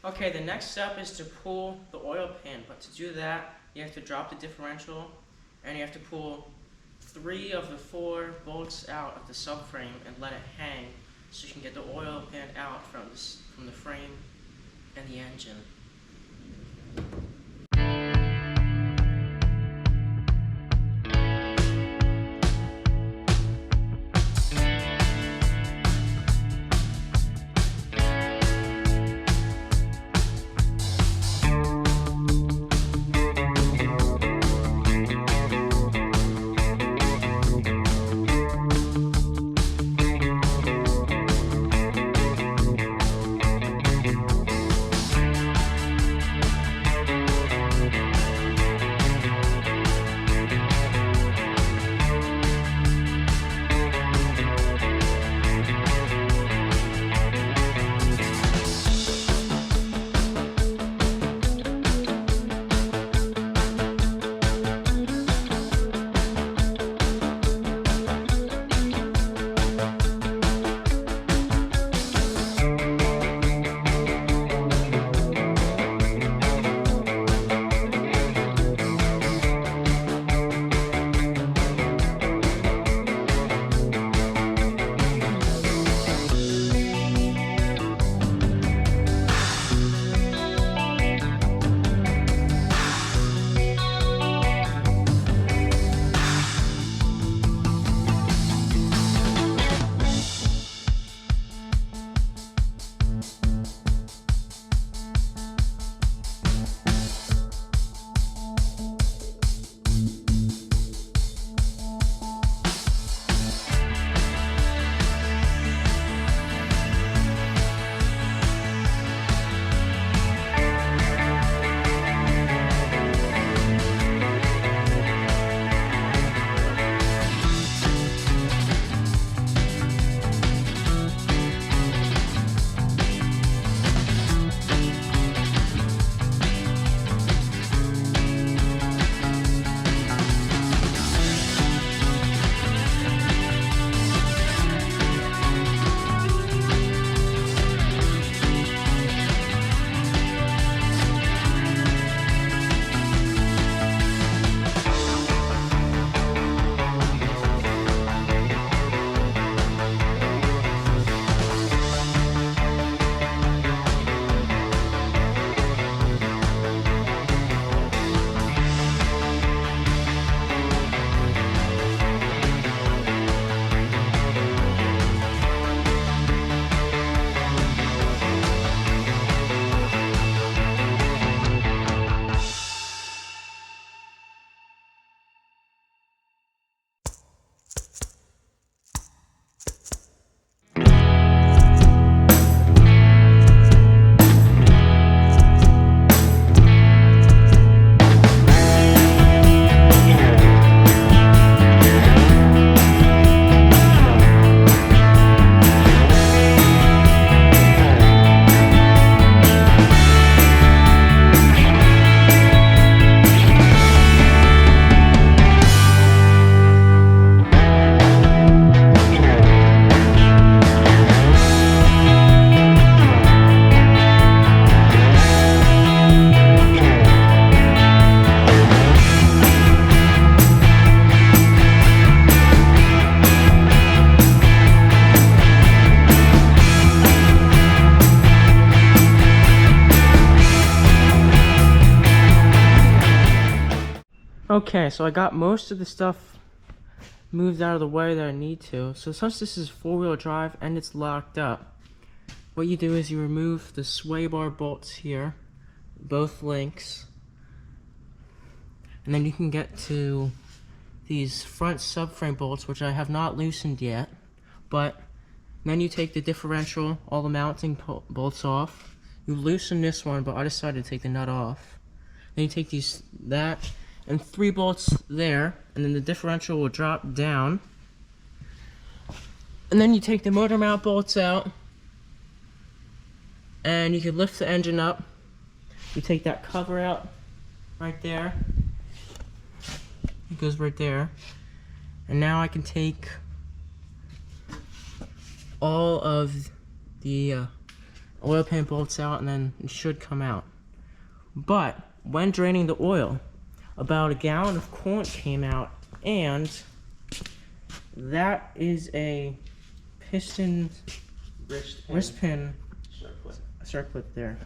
Okay, the next step is to pull the oil pan, but to do that, you have to drop the differential, and you have to pull 3 of the 4 bolts out of the subframe and let it hang, so you can get the oil pan out from the frame and the engine. Okay, so I got most of the stuff moved out of the way that I need to. So since this is 4-wheel drive and it's locked up, what you do is you remove the sway bar bolts here, both links, and then you can get to these front subframe bolts, which I have not loosened yet, but then you take the differential, all the mounting bolts off. You loosen this one, but I decided to take the nut off. Then you take that and 3 bolts there, and then the differential will drop down. And then you take the motor mount bolts out, and you can lift the engine up. You take that cover out right there. It goes right there. And now I can take all of the oil pan bolts out, and then it should come out. But when draining the oil, about a gallon of coolant came out, and that is a piston wrist pin circlip there.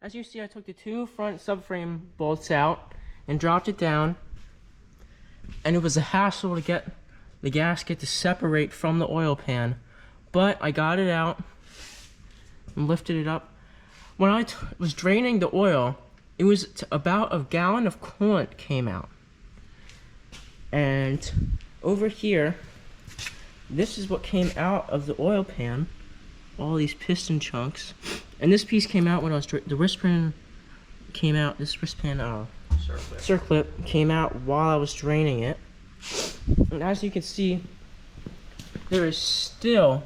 As you see, I took the two front subframe bolts out and dropped it down, and it was a hassle to get the gasket to separate from the oil pan, but I got it out and lifted it up. When I was draining the oil, it was about a gallon of coolant came out. And over here, this is what came out of the oil pan, all these piston chunks. And this piece came out when I was the wrist pin came out. This wrist pin circlip came out while I was draining it. And as you can see, there is still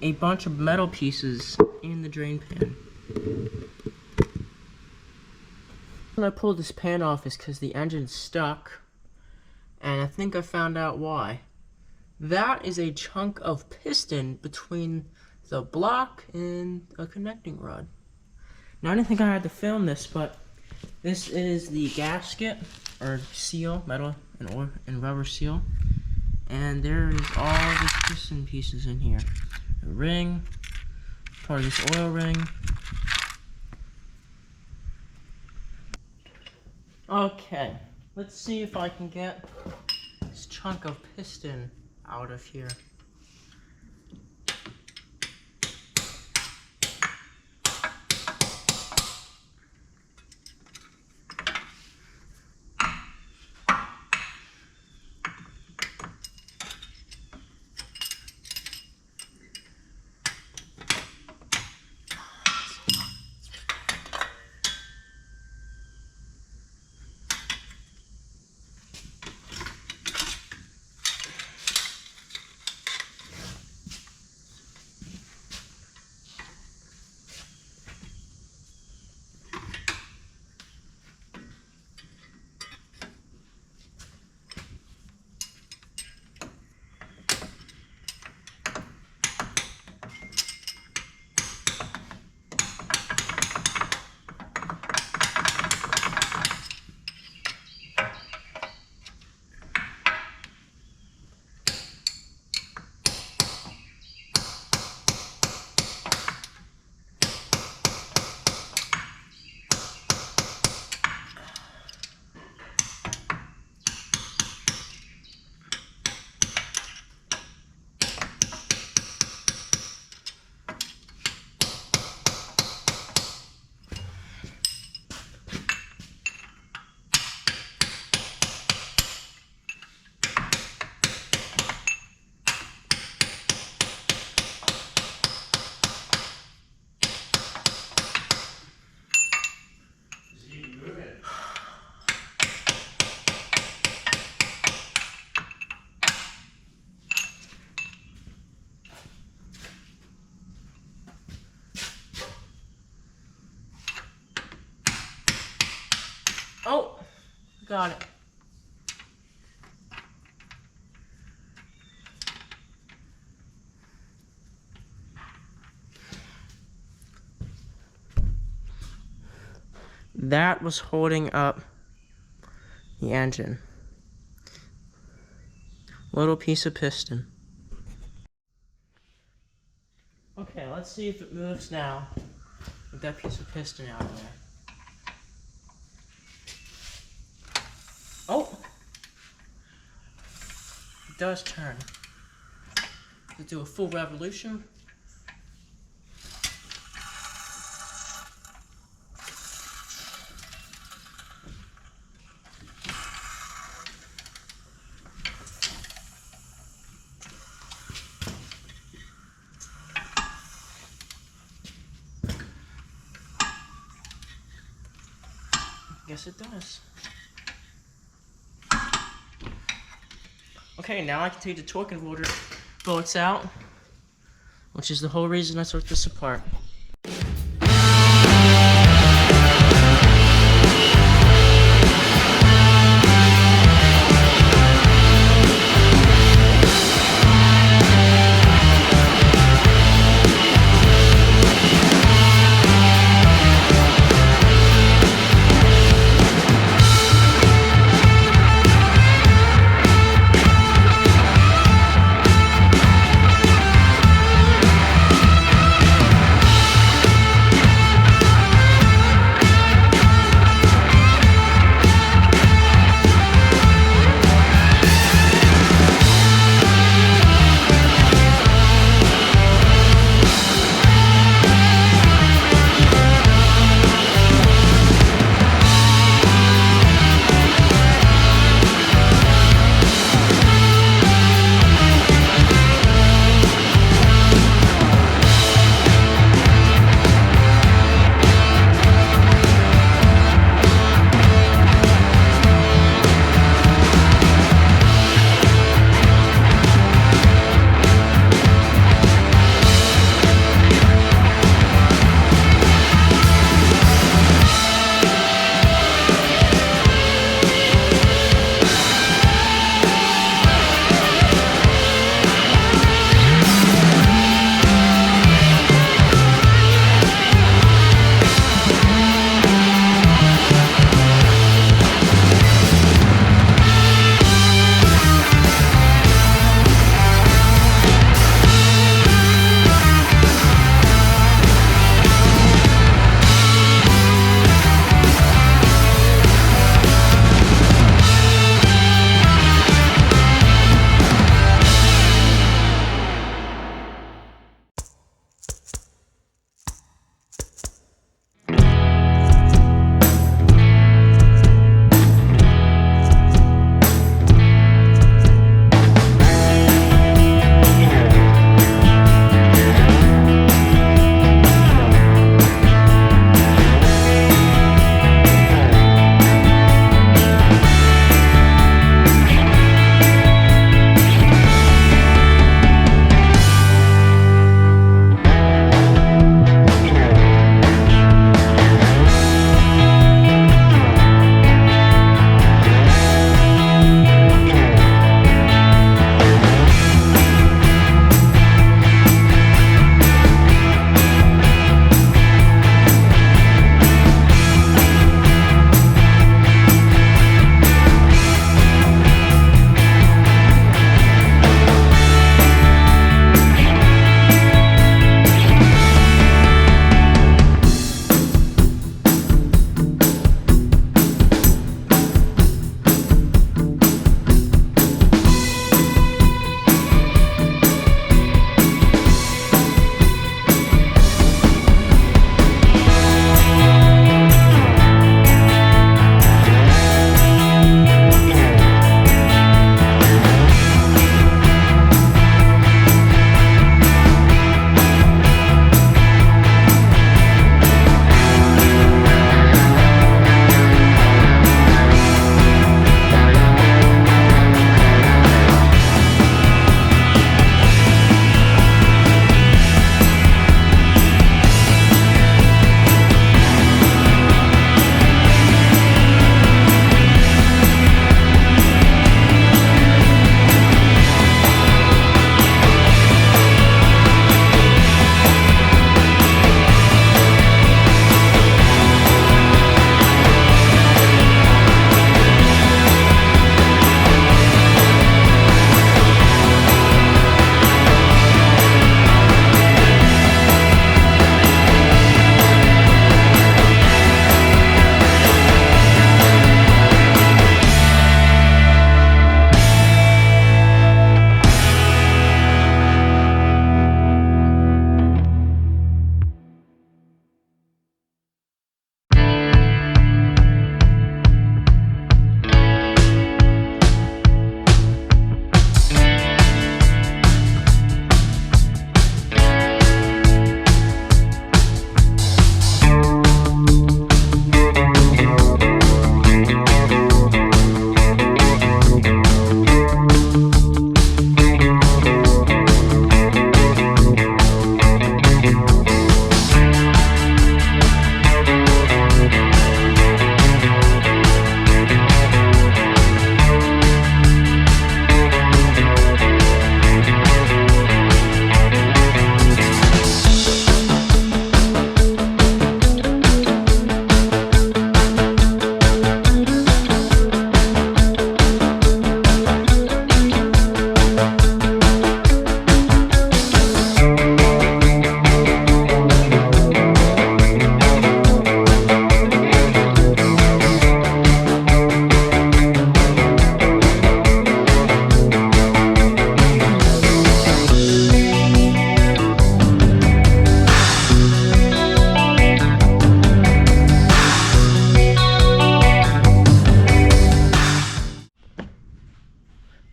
a bunch of metal pieces in the drain pan. When I pulled this pan off is because the engine's stuck, and I think I found out why. That is a chunk of piston between the block and a connecting rod. Now, I didn't think I had to film this, but this is the gasket or seal, metal and oil and rubber seal, and there is all these piston pieces in here. A ring, part of this oil ring. Okay, let's see if I can get this chunk of piston out of here. Got it. That was holding up the engine. Little piece of piston. Okay, let's see if it moves now with that piece of piston out of there. Oh! It does turn. Let's do a full revolution. Yes, it does. Okay, now I can take the torque converter bullets out, which is the whole reason I took this apart.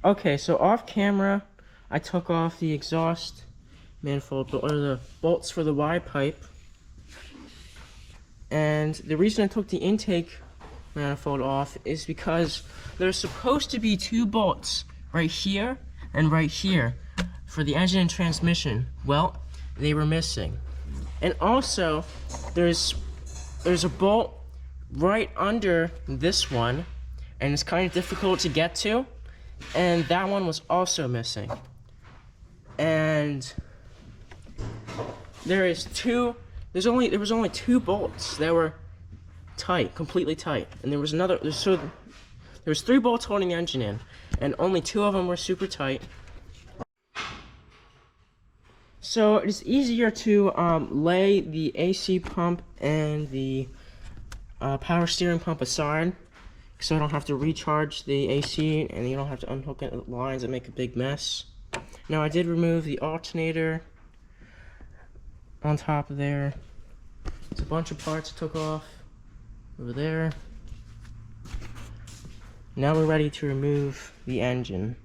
Okay, so off camera, I took off the exhaust manifold, or the bolts for the Y pipe. And the reason I took the intake manifold off is because there's supposed to be 2 bolts right here and right here for the engine and transmission. Well, they were missing. And also, there's a bolt right under this one, and it's kind of difficult to get to, and that one was also missing. And there was only 2 bolts that were tight, completely tight, and there was 3 bolts holding the engine in, and only 2 of them were super tight. So it's easier to lay the AC pump and the power steering pump aside, so I don't have to recharge the AC and you don't have to unhook lines that make a big mess. Now I did remove the alternator on top of there. It's a bunch of parts I took off over there. Now we're ready to remove the engine.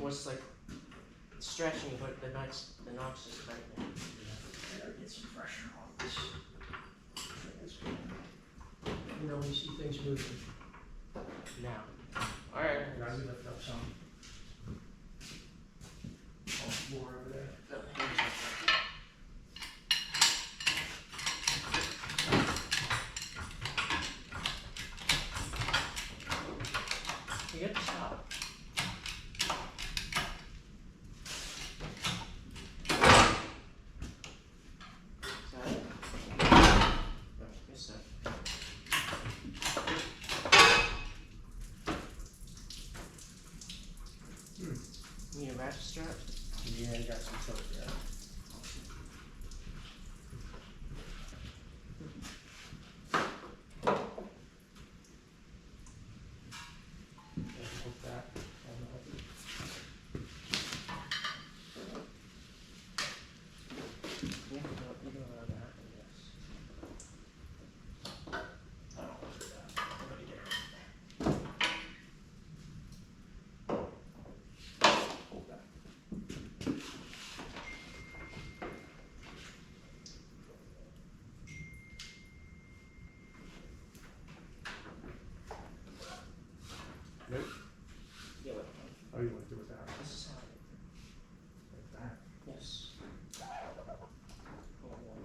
Was like stretching, but the nuts just tightening. Yeah, gotta get some pressure on this. You know when you see things moving, Now. Alright. you gotta lift up some. Oh, more over there. You get the stop. You need a ratchet strap? Yeah, you got some choke there. Hook that on the hook. You can allow that, I guess. I don't want to do that. I'm ready to. Hold that. Nope. Yeah, wait. Oh, you want to do with that? This is how Like that. yes. Hold on.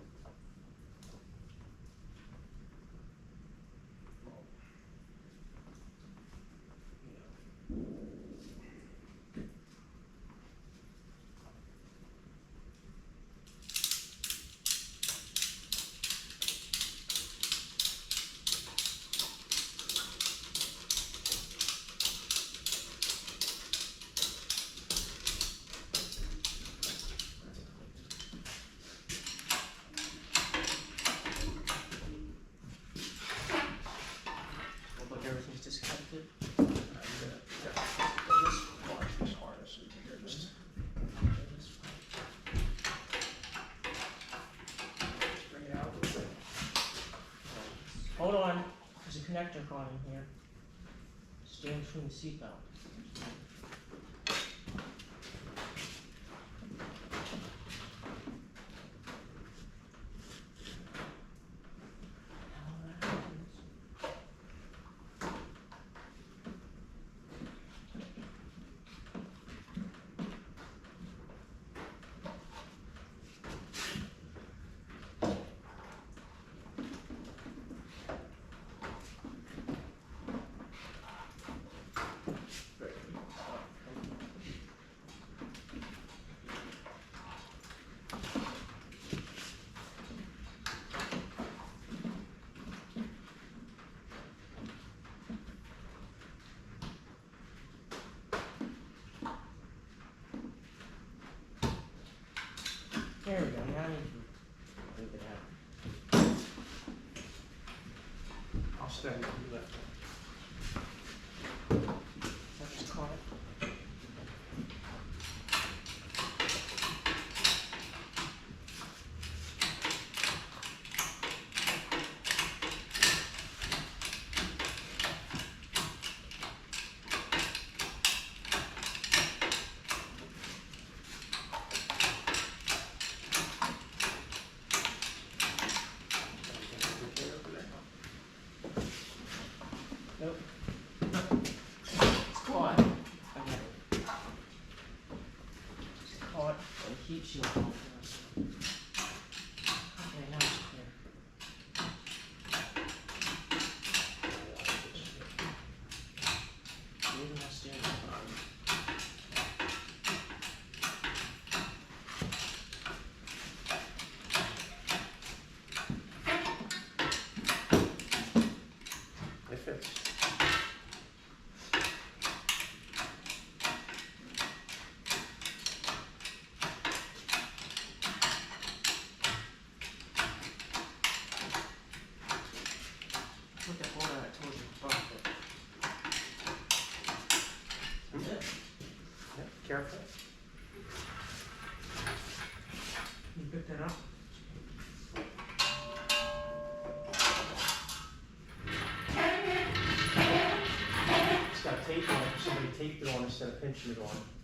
Look like everything's disconnected. You got this part, this harness, so you can just bring it out a little bit. Hold on. There's a connector caught in here. Stand between the seatbelt. I need to leave it out. I'll stand with you left. I just caught it. Nope. It's caught. I got it. It's caught and heat shield on first. Okay, now it's clear. Leaving my steering wheel on. It fits. Put that hold on, I told you. Fuck it. That's it. Yeah, careful. You pick that up? It's got tape on it. Somebody taped it on instead of pinching it on.